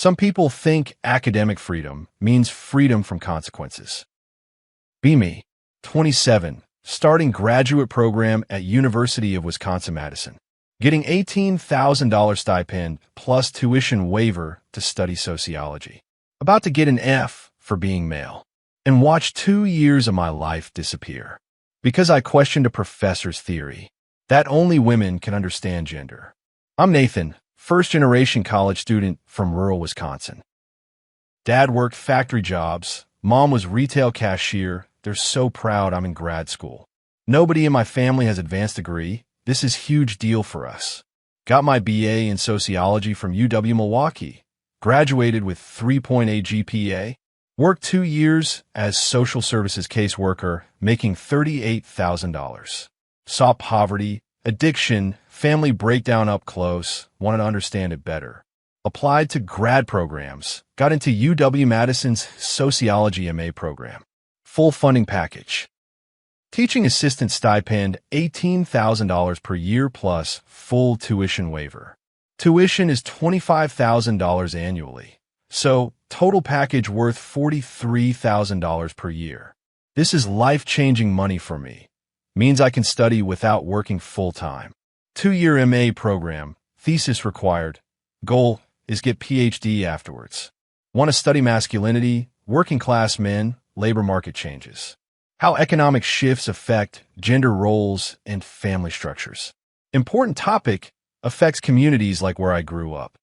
Some people think academic freedom means freedom from consequences. Be me, 27, starting graduate program at University of Wisconsin-Madison, getting $18,000 stipend plus tuition waiver to study sociology, about to get an F for being male, and watch 2 years of my life disappear because I questioned a professor's theory that only women can understand gender. I'm Nathan, first-generation college student from rural Wisconsin. Dad worked factory jobs. Mom was retail cashier. They're so proud I'm in grad school. Nobody in my family has advanced degree. This is a huge deal for us. Got my BA in sociology from UW-Milwaukee. Graduated with 3.8 GPA. Worked 2 years as social services caseworker, making $38,000. Saw poverty, addiction, family breakdown up close, wanted to understand it better. Applied to grad programs, got into UW-Madison's sociology MA program. Full funding package. Teaching assistant stipend, $18,000 per year plus full tuition waiver. Tuition is $25,000 annually, so total package worth $43,000 per year. This is life-changing money for me. Means I can study without working full-time. 2-year MA program, thesis required. Goal is get PhD afterwards. Want to study masculinity, working-class men, labor market changes. How economic shifts affect gender roles and family structures. Important topic, affects communities like where I grew up.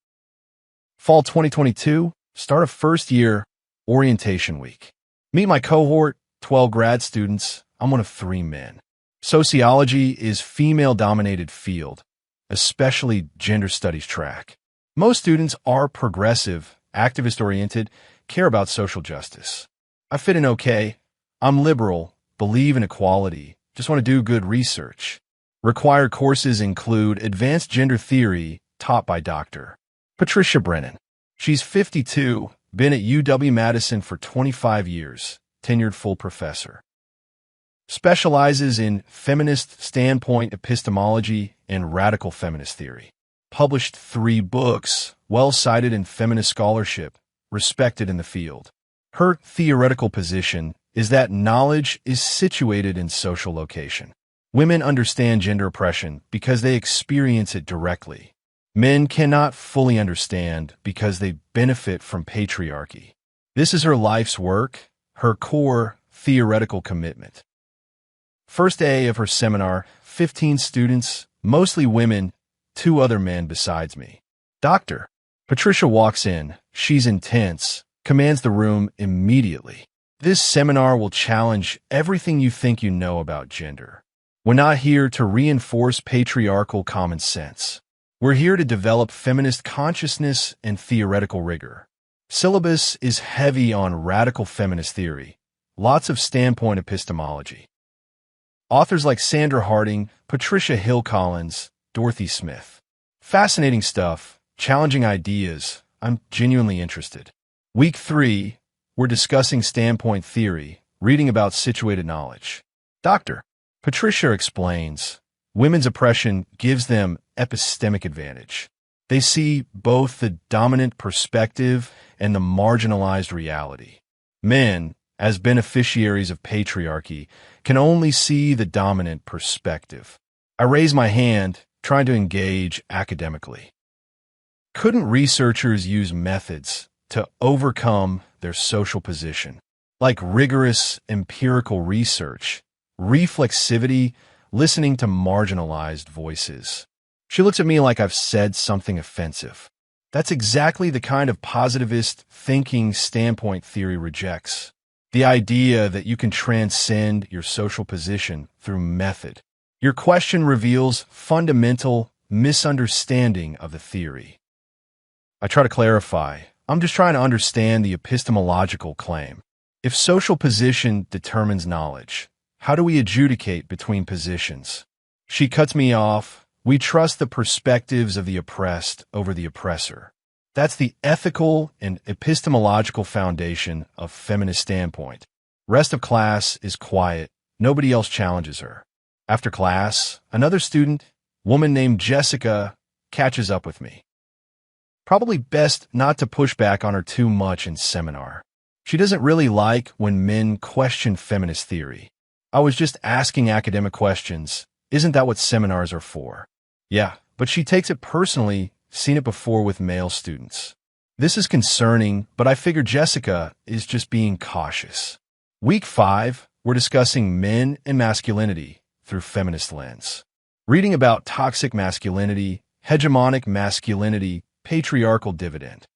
Fall 2022, start of first year, orientation week. Meet my cohort, 12 grad students. I'm one of 3 men. Sociology is female-dominated field, especially gender studies track. Most students are progressive, activist-oriented, care about social justice. I fit in okay. I'm liberal, believe in equality, just want to do good research. Required courses include Advanced Gender Theory, taught by Dr. Patricia Brennan. She's 52, been at UW-Madison for 25 years, tenured full professor. Specializes in feminist standpoint epistemology and radical feminist theory. Published 3 books, well cited in feminist scholarship, respected in the field. Her theoretical position is that knowledge is situated in social location. Women understand gender oppression because they experience it directly. Men cannot fully understand because they benefit from patriarchy. This is her life's work, her core theoretical commitment. First day of her seminar, 15 students, mostly women, 2 other men besides me. Dr. Patricia walks in. She's intense, commands the room immediately. This seminar will challenge everything you think you know about gender. We're not here to reinforce patriarchal common sense. We're here to develop feminist consciousness and theoretical rigor. Syllabus is heavy on radical feminist theory, lots of standpoint epistemology. Authors like Sandra Harding, Patricia Hill Collins, Dorothy Smith. Fascinating stuff, challenging ideas. I'm genuinely interested. Week 3, we're discussing standpoint theory, reading about situated knowledge. Dr. Patricia explains, women's oppression gives them epistemic advantage. They see both the dominant perspective and the marginalized reality. Men, as beneficiaries of patriarchy, can only see the dominant perspective. I raise my hand, trying to engage academically. Couldn't researchers use methods to overcome their social position, like rigorous empirical research, reflexivity, listening to marginalized voices? She looks at me like I've said something offensive. That's exactly the kind of positivist thinking standpoint theory rejects. The idea that you can transcend your social position through method. Your question reveals fundamental misunderstanding of the theory. I try to clarify. I'm just trying to understand the epistemological claim. If social position determines knowledge, how do we adjudicate between positions? She cuts me off. We trust the perspectives of the oppressed over the oppressor. That's the ethical and epistemological foundation of feminist standpoint. Rest of class is quiet. Nobody else challenges her. After class, another student, woman named Jessica, catches up with me. Probably best not to push back on her too much in seminar. She doesn't really like when men question feminist theory. I was just asking academic questions. Isn't that what seminars are for? Yeah, but she takes it personally, seen it before with male students. This is concerning, but I figure Jessica is just being cautious. Week 5, we're discussing men and masculinity through feminist lens. Reading about toxic masculinity, hegemonic masculinity, patriarchal dividend.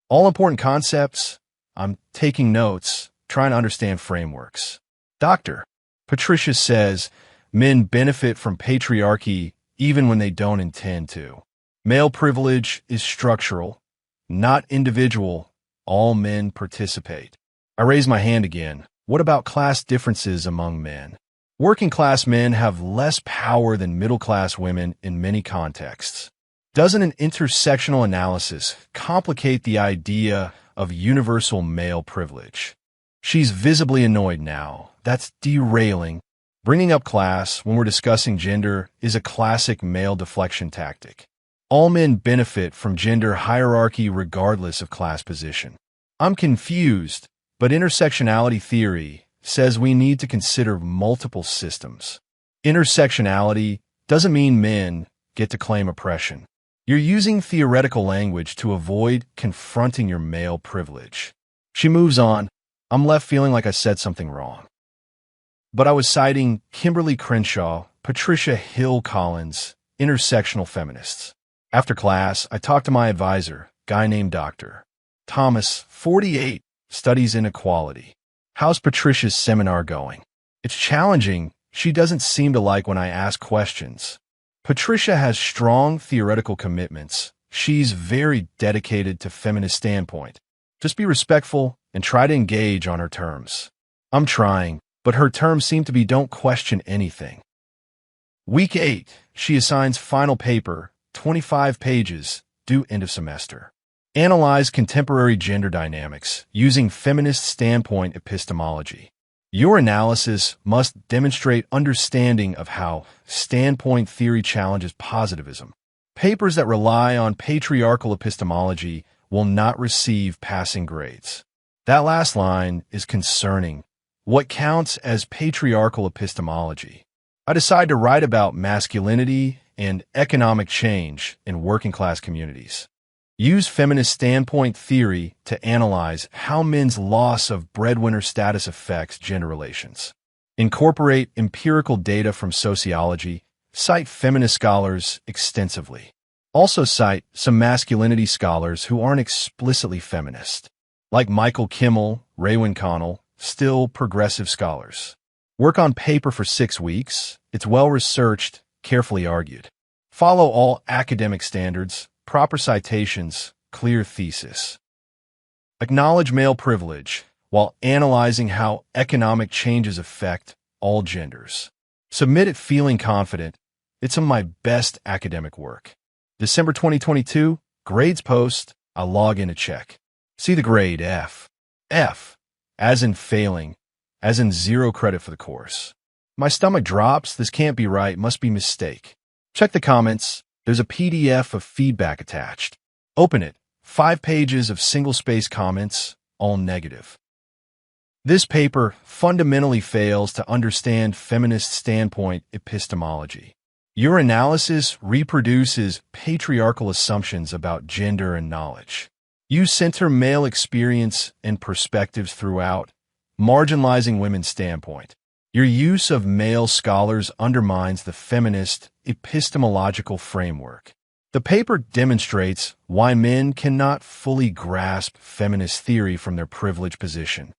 All important concepts. I'm taking notes, trying to understand frameworks. Dr. Patricia says men benefit from patriarchy even when they don't intend to. Male privilege is structural, not individual. All men participate. I raise my hand again. What about class differences among men? Working class men have less power than middle class women in many contexts. Doesn't an intersectional analysis complicate the idea of universal male privilege? She's visibly annoyed now. That's derailing. Bringing up class when we're discussing gender is a classic male deflection tactic. All men benefit from gender hierarchy regardless of class position. I'm confused, but intersectionality theory says we need to consider multiple systems. Intersectionality doesn't mean men get to claim oppression. You're using theoretical language to avoid confronting your male privilege. She moves on. I'm left feeling like I said something wrong. But I was citing Kimberly Crenshaw, Patricia Hill Collins, intersectional feminists. After class, I talked to my advisor, guy named Dr. Thomas, 48, studies inequality. How's Patricia's seminar going? It's challenging. She doesn't seem to like when I ask questions. Patricia has strong theoretical commitments. She's very dedicated to feminist standpoint. Just be respectful and try to engage on her terms. I'm trying, but her terms seem to be don't question anything. Week 8, she assigns final paper, 25 pages, due end of semester. Analyze contemporary gender dynamics using feminist standpoint epistemology. Your analysis must demonstrate understanding of how standpoint theory challenges positivism. Papers that rely on patriarchal epistemology will not receive passing grades. That last line is concerning. What counts as patriarchal epistemology? I decide to write about masculinity and economic change in working-class communities. Use feminist standpoint theory to analyze how men's loss of breadwinner status affects gender relations. Incorporate empirical data from sociology. Cite feminist scholars extensively. Also cite some masculinity scholars who aren't explicitly feminist, like Michael Kimmel, Raywin Connell, still progressive scholars. Work on paper for 6 weeks. It's well-researched, carefully argued. Follow all academic standards, proper citations, clear thesis. Acknowledge male privilege while analyzing how economic changes affect all genders. Submit it feeling confident. It's some of my best academic work. December 2022, grades post. I'll log in to check. See the grade F. F, as in failing, as in 0 credit for the course. My stomach drops. This can't be right. Must be mistake. Check the comments. There's a PDF of feedback attached. Open it. 5 pages of single-space comments, all negative. This paper fundamentally fails to understand feminist standpoint epistemology. Your analysis reproduces patriarchal assumptions about gender and knowledge. You center male experience and perspectives throughout, marginalizing women's standpoint. Your use of male scholars undermines the feminist epistemological framework. The paper demonstrates why men cannot fully grasp feminist theory from their privileged position.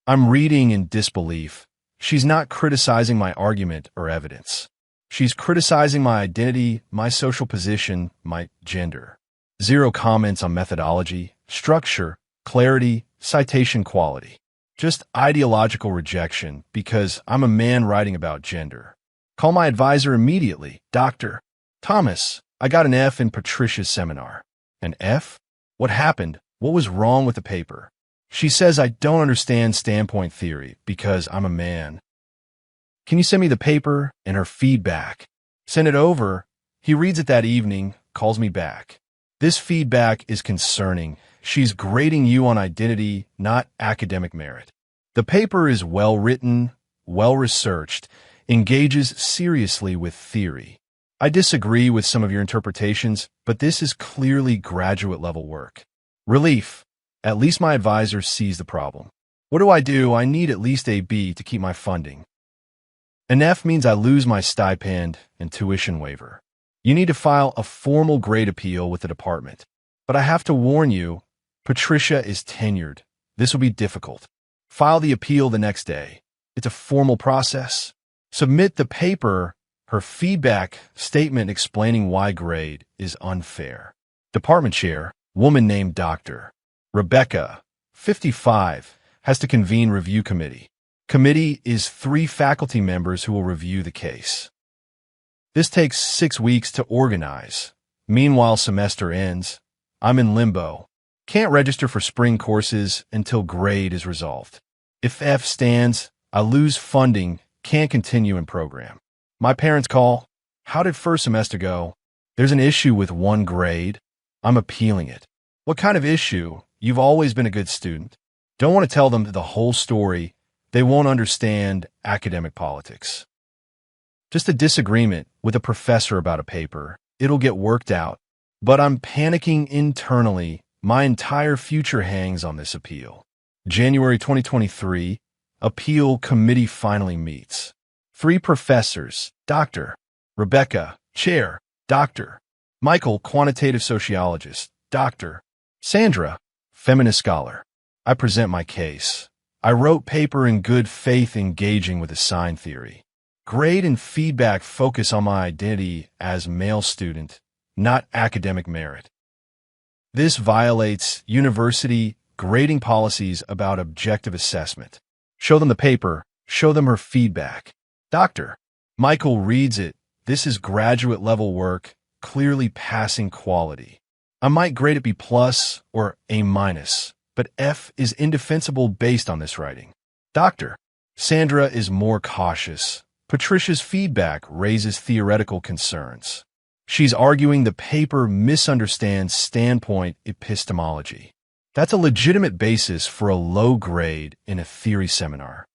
I'm reading in disbelief. She's not criticizing my argument or evidence. She's criticizing my identity, my social position, my gender. 0 comments on methodology, structure, clarity, citation quality. Just ideological rejection because I'm a man writing about gender. Call my advisor immediately. Dr. Thomas, I got an F in Patricia's seminar. An F? What happened? What was wrong with the paper? She says I don't understand standpoint theory because I'm a man. Can you send me the paper and her feedback? Send it over. He reads it that evening, calls me back. This feedback is concerning. She's grading you on identity, not academic merit. The paper is well-written, well-researched, engages seriously with theory. I disagree with some of your interpretations, but this is clearly graduate-level work. Relief. At least my advisor sees the problem. What do? I need at least a B to keep my funding. An F means I lose my stipend and tuition waiver. You need to file a formal grade appeal with the department. But I have to warn you, Patricia is tenured. This will be difficult. File the appeal the next day. It's a formal process. Submit the paper, her feedback statement explaining why grade is unfair. Department chair, woman named Dr. Rebecca, 55, has to convene review committee. Committee is 3 faculty members who will review the case. This takes 6 weeks to organize. Meanwhile, semester ends. I'm in limbo. Can't register for spring courses until grade is resolved. If F stands, I lose funding, can't continue in program. My parents call. How did first semester go? There's an issue with 1 grade. I'm appealing it. What kind of issue? You've always been a good student. Don't want to tell them the whole story. They won't understand academic politics. Just a disagreement with a professor about a paper. It'll get worked out. But I'm panicking internally. My entire future hangs on this appeal. January 2023, appeal committee finally meets. 3 professors, Dr. Rebecca, chair, Dr. Michael, quantitative sociologist, Dr. Sandra, feminist scholar. I present my case. I wrote paper in good faith engaging with assigned theory. Grade and feedback focus on my identity as male student, not academic merit. This violates university grading policies about objective assessment. Show them the paper, show them her feedback. Dr. Michael reads it. This is graduate level work, clearly passing quality. I might grade it B+ or A-, but F is indefensible based on this writing. Dr. Sandra is more cautious. Patricia's feedback raises theoretical concerns. She's arguing the paper misunderstands standpoint epistemology. That's a legitimate basis for a low grade in a theory seminar.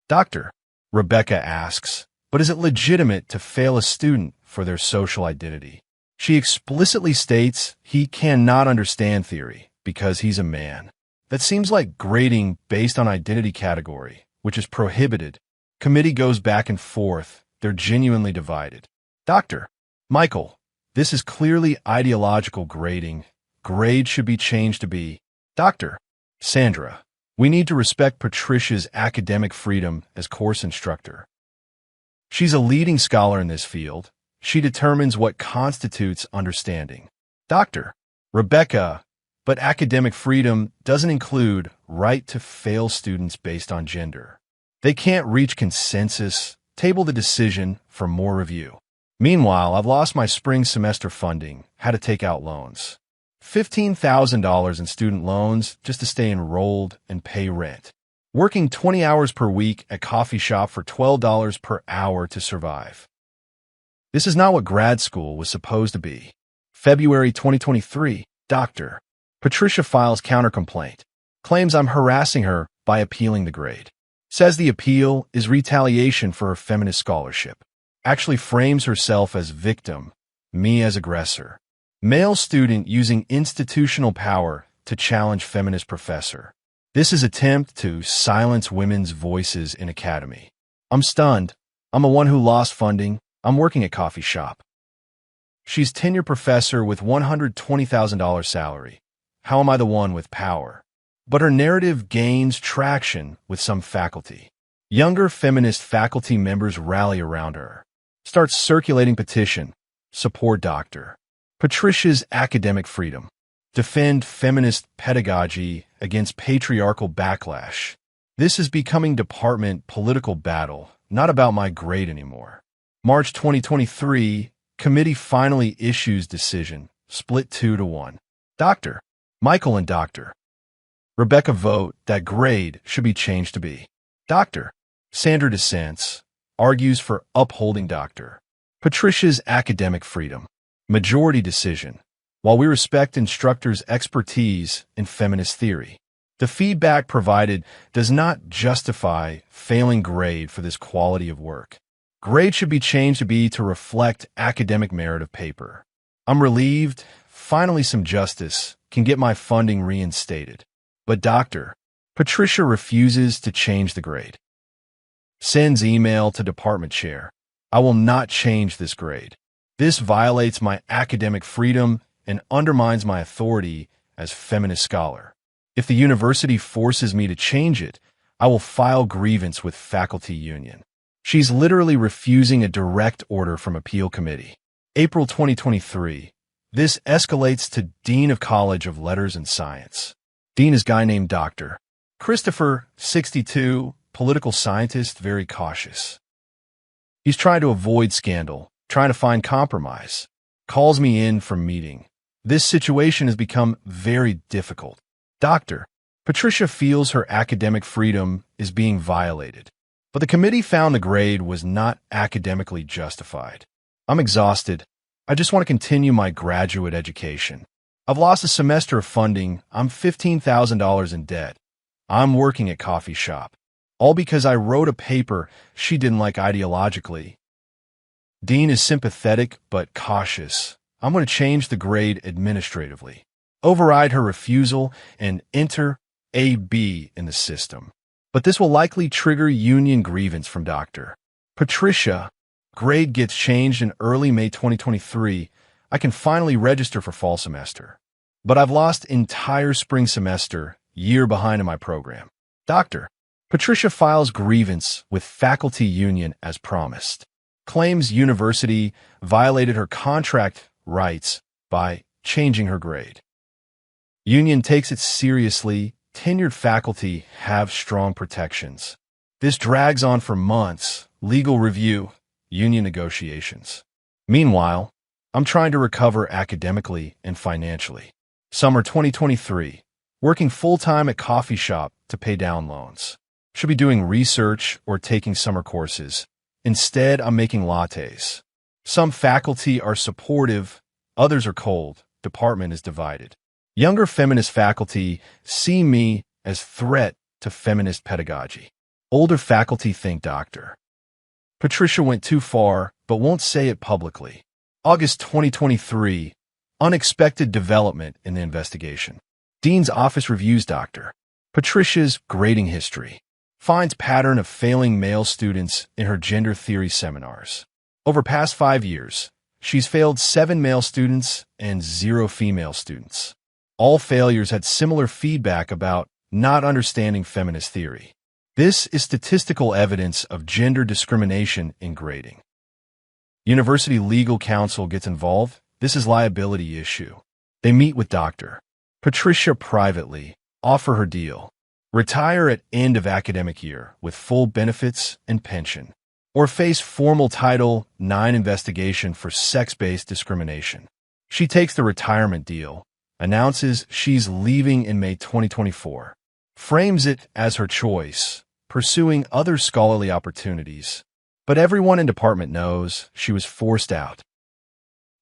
Dr. Rebecca asks, but is it legitimate to fail a student for their social identity? She explicitly states he cannot understand theory because he's a man. That seems like grading based on identity category, which is prohibited. Committee goes back and forth. They're genuinely divided. Dr. Michael, this is clearly ideological grading. Grade should be changed to B. Dr. Sandra, we need to respect Patricia's academic freedom as course instructor. She's a leading scholar in this field. She determines what constitutes understanding. Dr. Rebecca, but academic freedom doesn't include right to fail students based on gender. They can't reach consensus. Table the decision for more review. Meanwhile, I've lost my spring semester funding, had to take out loans. $15,000 in student loans just to stay enrolled and pay rent. Working 20 hours per week at coffee shop for $12 per hour to survive. This is not what grad school was supposed to be. February 2023, Dr. Patricia files countercomplaint. Claims I'm harassing her by appealing the grade. Says the appeal is retaliation for her feminist scholarship. Actually frames herself as victim, me as aggressor. Male student using institutional power to challenge feminist professor. This is attempt to silence women's voices in academy. I'm stunned. I'm the one who lost funding. I'm working at coffee shop. She's tenure professor with $120,000 salary. How am I the one with power? But her narrative gains traction with some faculty. Younger feminist faculty members rally around her. Starts circulating petition. Support Dr. Patricia's academic freedom. Defend feminist pedagogy against patriarchal backlash. This is becoming department political battle, not about my grade anymore. March 2023, committee finally issues decision, split 2-1. Dr. Michael and Dr. Rebecca vote that grade should be changed to B. Dr. Sandra dissents, argues for upholding Dr. Patricia's academic freedom. Majority decision. While we respect instructors' expertise in feminist theory, the feedback provided does not justify failing grade for this quality of work. Grade should be changed to reflect academic merit of paper. I'm relieved, finally some justice can get my funding reinstated. But Dr. Patricia refuses to change the grade. Sends email to department chair. I will not change this grade. This violates my academic freedom and undermines my authority as feminist scholar. If the university forces me to change it, I will file grievance with faculty union. She's literally refusing a direct order from appeal committee. April 2023. This escalates to Dean of College of Letters and Science. Dean is a guy named Dr. Christopher, 62, political scientist, very cautious. He's trying to avoid scandal, trying to find compromise. Calls me in from meeting. This situation has become very difficult. Dr. Patricia feels her academic freedom is being violated, but the committee found the grade was not academically justified. I'm exhausted. I just want to continue my graduate education. I've lost a semester of funding. I'm $15,000 in debt. I'm working at coffee shop. All because I wrote a paper she didn't like ideologically. Dean is sympathetic but cautious. I'm going to change the grade administratively, override her refusal, and enter a B in the system. But this will likely trigger union grievance from Dr. Patricia. Grade gets changed in early May 2023. I can finally register for fall semester. But I've lost entire spring semester, year behind in my program. Dr. Patricia files grievance with faculty union as promised. Claims university violated her contract rights by changing her grade. Union takes it seriously. Tenured faculty have strong protections. This drags on for months. Legal review, union negotiations. Meanwhile, I'm trying to recover academically and financially. Summer 2023, working full-time at coffee shop to pay down loans. Should be doing research or taking summer courses. Instead, I'm making lattes. Some faculty are supportive, others are cold. Department is divided. Younger feminist faculty see me as threat to feminist pedagogy. Older faculty think Dr. Patricia went too far, but won't say it publicly. August 2023, unexpected development in the investigation. Dean's office reviews Dr. Patricia's grading history. Finds pattern of failing male students in her gender theory seminars. Over past 5 years, she's failed 7 male students and 0 female students. All failures had similar feedback about not understanding feminist theory. This is statistical evidence of gender discrimination in grading. University legal counsel gets involved. This is liability issue. They meet with Dr. Patricia privately, offer her deal. Retire at end of academic year with full benefits and pension, or face formal Title IX investigation for sex-based discrimination. She takes the retirement deal, announces she's leaving in May 2024, frames it as her choice, pursuing other scholarly opportunities. But everyone in department knows she was forced out.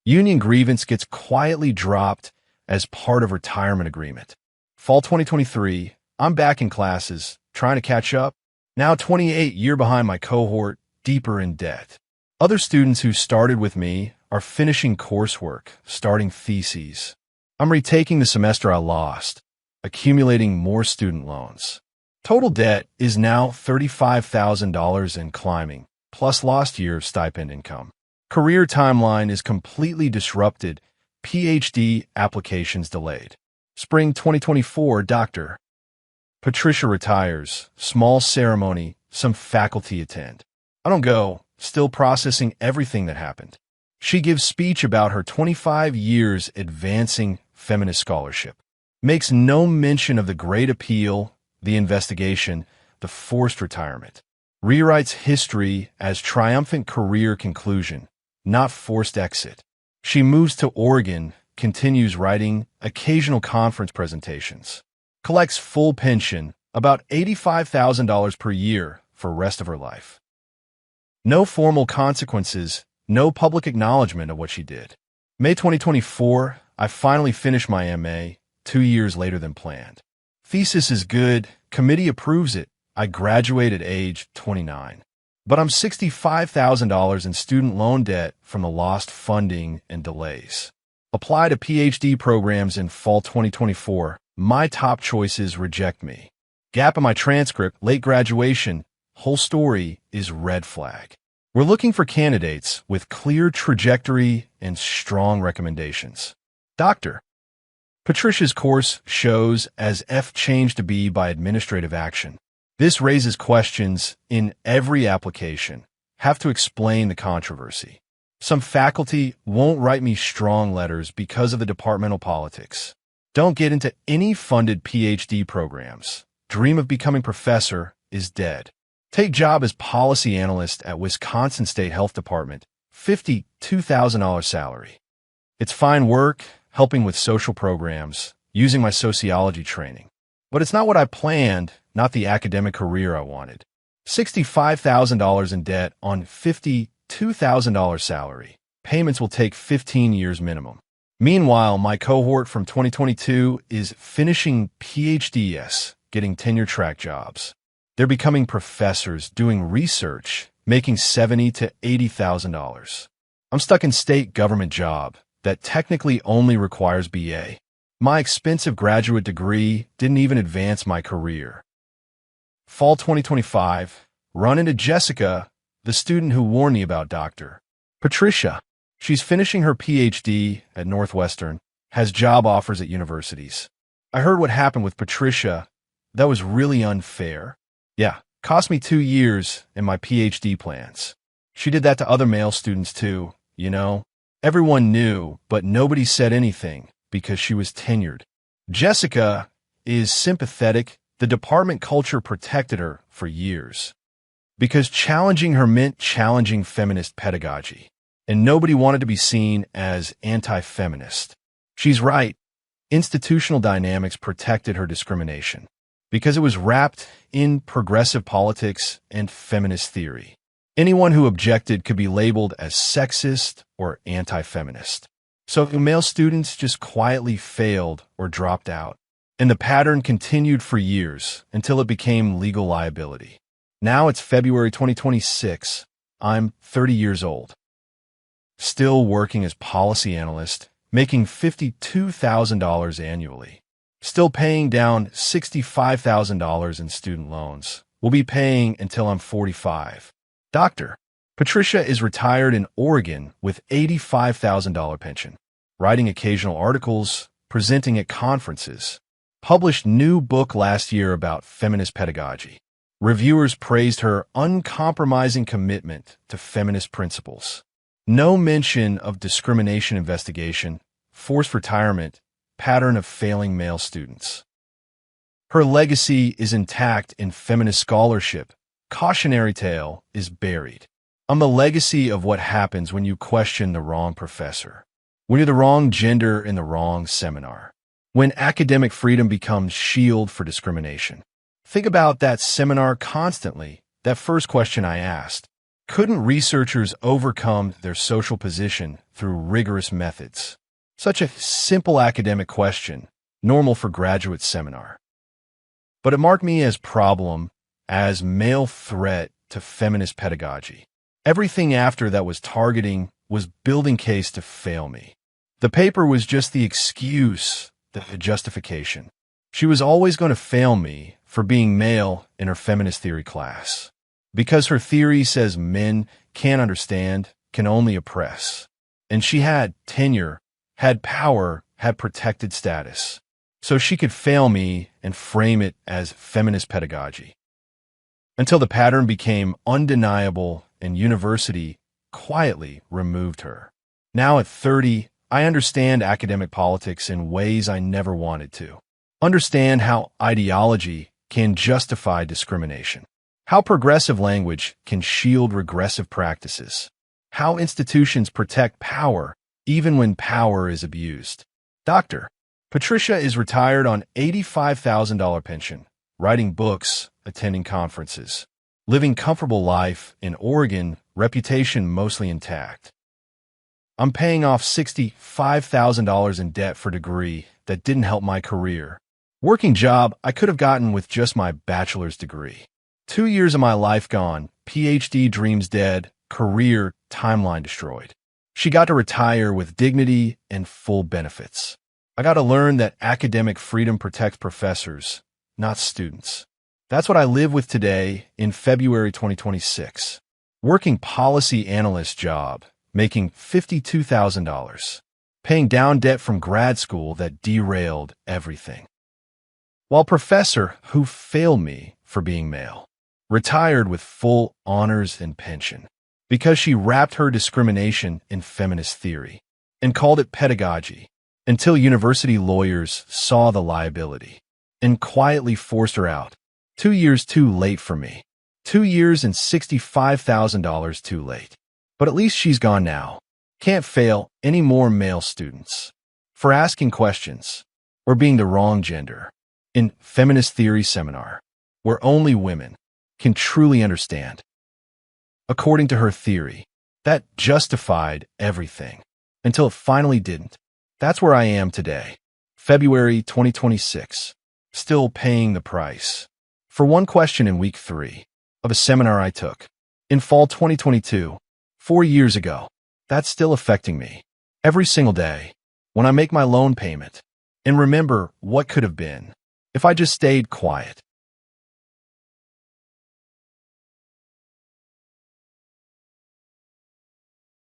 Union grievance gets quietly dropped as part of retirement agreement. Fall 2023, I'm back in classes, trying to catch up. Now 28 years behind my cohort, deeper in debt. Other students who started with me are finishing coursework, starting theses. I'm retaking the semester I lost, accumulating more student loans. Total debt is now $35,000 and climbing, plus lost year of stipend income. Career timeline is completely disrupted, PhD applications delayed. Spring 2024, Dr. Patricia retires, small ceremony, some faculty attend. I don't go, still processing everything that happened. She gives speech about her 25 years advancing feminist scholarship. Makes no mention of the great appeal, the investigation, the forced retirement. Rewrites history as triumphant career conclusion, not forced exit. She moves to Oregon, continues writing occasional conference presentations. Collects full pension, about $85,000 per year for rest of her life. No formal consequences, no public acknowledgement of what she did. May 2024, I finally finished my MA 2 years later than planned. Thesis is good. Committee approves it. I graduate at age 29. But I'm $65,000 in student loan debt from the lost funding and delays. Apply to PhD programs in fall 2024. My top choices reject me. Gap in my transcript, late graduation, whole story is red flag. We're looking for candidates with clear trajectory and strong recommendations. Dr. Patricia's course shows as F changed to B by administrative action. This raises questions in every application. Have to explain the controversy. Some faculty won't write me strong letters because of the departmental politics. Don't get into any funded PhD programs. Dream of becoming professor is dead. Take job as policy analyst at Wisconsin State Health Department, $52,000 salary. It's fine work, helping with social programs, using my sociology training. But it's not what I planned, not the academic career I wanted. $65,000 in debt on $52,000 salary. Payments will take 15 years minimum. Meanwhile, my cohort from 2022 is finishing PhDs, getting tenure-track jobs. They're becoming professors, doing research, making $70,000 to $80,000. I'm stuck in state government job that technically only requires BA. My expensive graduate degree didn't even advance my career. Fall 2025, run into Jessica, the student who warned me about Dr. Patricia. She's finishing her PhD at Northwestern, has job offers at universities. I heard what happened with Patricia. That was really unfair. Yeah, cost me 2 years in my PhD plans. She did that to other male students too, you know? Everyone knew, but nobody said anything because she was tenured. Jessica is sympathetic. The department culture protected her for years because challenging her meant challenging feminist pedagogy, and nobody wanted to be seen as anti-feminist. She's right. Institutional dynamics protected her discrimination because it was wrapped in progressive politics and feminist theory. Anyone who objected could be labeled as sexist or anti-feminist. So male students just quietly failed or dropped out. And the pattern continued for years until it became legal liability. Now it's February 2026. I'm 30 years old. Still working as policy analyst, making $52,000 annually. Still paying down $65,000 in student loans. Will be paying until I'm 45. Dr. Patricia is retired in Oregon with $85,000 pension, writing occasional articles, presenting at conferences, published new book last year about feminist pedagogy. Reviewers praised her uncompromising commitment to feminist principles. No mention of discrimination investigation, forced retirement, pattern of failing male students. Her legacy is intact in feminist scholarship. Cautionary tale is buried. I'm the legacy of what happens when you question the wrong professor, when you're the wrong gender in the wrong seminar, when academic freedom becomes shield for discrimination. Think about that seminar constantly, that first question I asked. Couldn't researchers overcome their social position through rigorous methods? Such a simple academic question, normal for graduate seminar. But it marked me as problem, as male threat to feminist pedagogy. Everything after that was targeting was building case to fail me. The paper was just the excuse, the justification. She was always going to fail me for being male in her feminist theory class. Because her theory says men can't understand, can only oppress. And she had tenure, had power, had protected status. So she could fail me and frame it as feminist pedagogy. Until the pattern became undeniable and university quietly removed her. Now at 30, I understand academic politics in ways I never wanted to. Understand how ideology can justify discrimination. How progressive language can shield regressive practices. How institutions protect power even when power is abused. Dr. Patricia is retired on $85,000 pension, writing books, attending conferences, living comfortable life in Oregon, reputation mostly intact. I'm paying off $65,000 in debt for a degree that didn't help my career. Working job I could have gotten with just my bachelor's degree. 2 years of my life gone, PhD dreams dead, career timeline destroyed. She got to retire with dignity and full benefits. I got to learn that academic freedom protects professors, not students. That's what I live with today in February 2026. Working policy analyst job, making $52,000. Paying down debt from grad school that derailed everything. While professor who failed me for being male. Retired with full honors and pension. Because she wrapped her discrimination in feminist theory and called it pedagogy until university lawyers saw the liability and quietly forced her out. 2 years too late for me. 2 years and $65,000 too late. But at least she's gone now. Can't fail any more male students for asking questions or being the wrong gender in feminist theory seminar where only women can truly understand. According to her theory, that justified everything until it finally didn't. That's where I am today, February 2026, still paying the price. For one question in week 3 of a seminar I took in fall 2022, 4 years ago, that's still affecting me every single day when I make my loan payment and remember what could have been if I just stayed quiet.